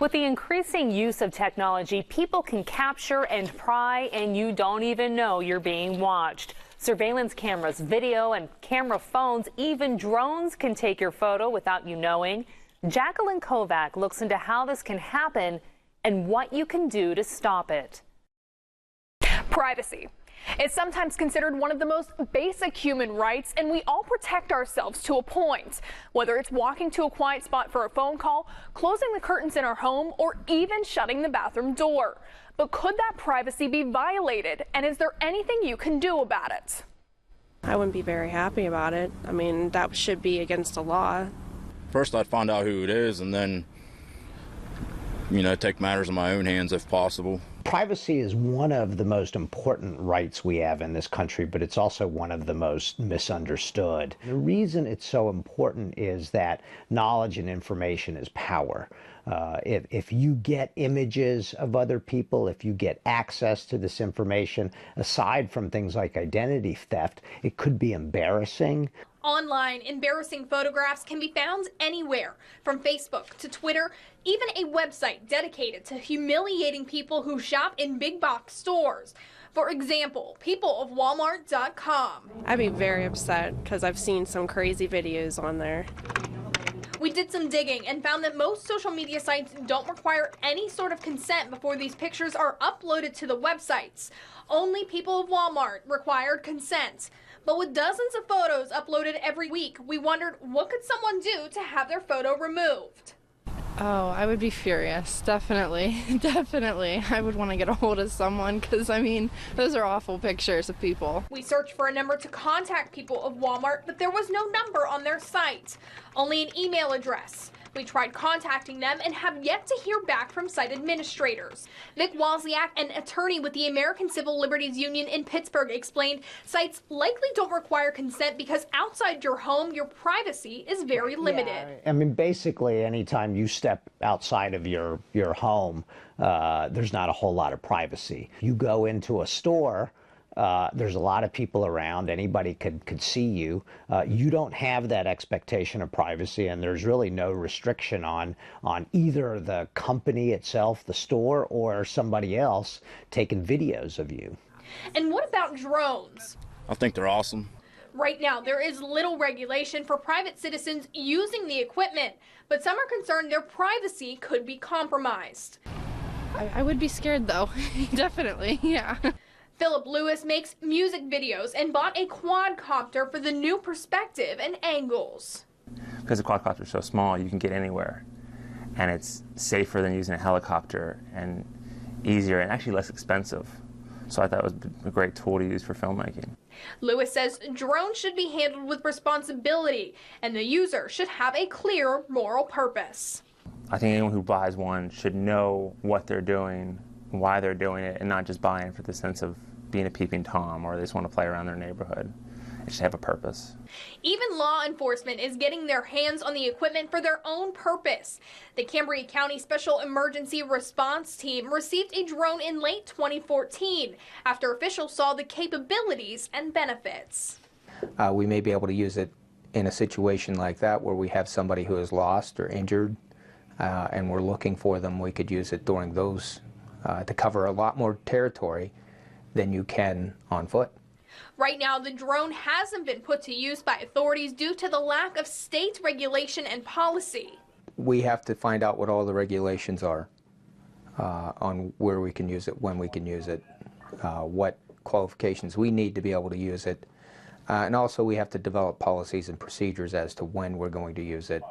With the increasing use of technology, people can capture and pry, and you don't even know you're being watched. Surveillance cameras, video and camera phones, even drones can take your photo without you knowing. Jackalyn Kovac looks into how this can happen and what you can do to stop it. Privacy. It's sometimes considered one of the most basic human rights, and we all protect ourselves to a point. Whether it's walking to a quiet spot for a phone call, closing the curtains in our home, or even shutting the bathroom door. But could that privacy be violated, and is there anything you can do about it? I wouldn't be very happy about it. I mean, that should be against the law. First, I'd find out who it is, and then, take matters in my own hands if possible. Privacy is one of the most important rights we have in this country, but it's also one of the most misunderstood. The reason it's so important is that knowledge and information is power. If you get images of other people, if you get access to this information, aside from things like identity theft, it could be embarrassing. Online, embarrassing photographs can be found anywhere, from Facebook to Twitter, even a website dedicated to humiliating people who shop in big box stores. For example, peopleofwalmart.com. I'd be very upset because I've seen some crazy videos on there. We did some digging and found that most social media sites don't require any sort of consent before these pictures are uploaded to the websites. Only People of Walmart required consent. But with dozens of photos uploaded every week, we wondered what could someone do to have their photo removed? Oh, I would be furious. Definitely. Definitely. I would want to get a hold of someone because, those are awful pictures of people. We searched for a number to contact People of Walmart, but there was no number on their site, only an email address. We tried contacting them and have yet to hear back from site administrators. Vic Walczak, an attorney with the American Civil Liberties Union in Pittsburgh, explained sites likely don't require consent because outside your home, your privacy is very limited. Yeah, basically, anytime you step outside of your home, there's not a whole lot of privacy. You go into a store, there's a lot of people around. Anybody could see you. You don't have that expectation of privacy, and there's really no restriction on either the company itself, the store, or somebody else taking videos of you. And what about drones? I think they're awesome. Right now, there is little regulation for private citizens using the equipment, but some are concerned their privacy could be compromised. I would be scared, though. Definitely, yeah. Philip Lewis makes music videos and bought a quadcopter for the new perspective and angles. Because the quadcopter is so small, you can get anywhere. And it's safer than using a helicopter and easier and actually less expensive. So I thought it was a great tool to use for filmmaking. Lewis says drones should be handled with responsibility and the user should have a clear moral purpose. I think anyone who buys one should know what they're doing, why they're doing it, and not just buy in for the sense of being a peeping Tom or they just want to play around their neighborhood. It should have a purpose. Even law enforcement is getting their hands on the equipment for their own purpose. The Cambria County Special Emergency Response Team received a drone in late 2014 after officials saw the capabilities and benefits. We may be able to use it in a situation like that where we have somebody who is lost or injured and we're looking for them. We could use it during those to cover a lot more territory than you can on foot. Right now, the drone hasn't been put to use by authorities due to the lack of state regulation and policy. We have to find out what all the regulations are on where we can use it, when we can use it, what qualifications we need to be able to use it, and also we have to develop policies and procedures as to when we're going to use it.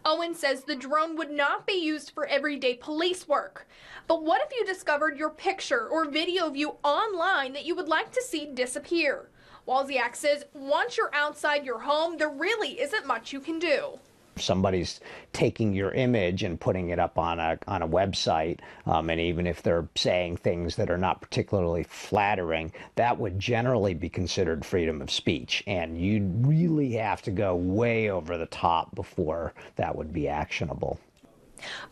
Owen says the drone would not be used for everyday police work. But what if you discovered your picture or video of you online that you would like to see disappear? Walczak says once you're outside your home, there really isn't much you can do. If somebody's taking your image and putting it up on a website, and even if they're saying things that are not particularly flattering, that would generally be considered freedom of speech. And you'd really have to go way over the top before that would be actionable.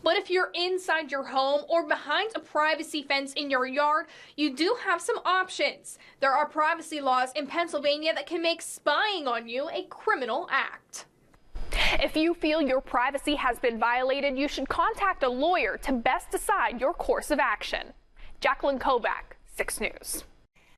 But if you're inside your home or behind a privacy fence in your yard, you do have some options. There are privacy laws in Pennsylvania that can make spying on you a criminal act. If you feel your privacy has been violated, you should contact a lawyer to best decide your course of action. Jackalyn Kovac, 6 News.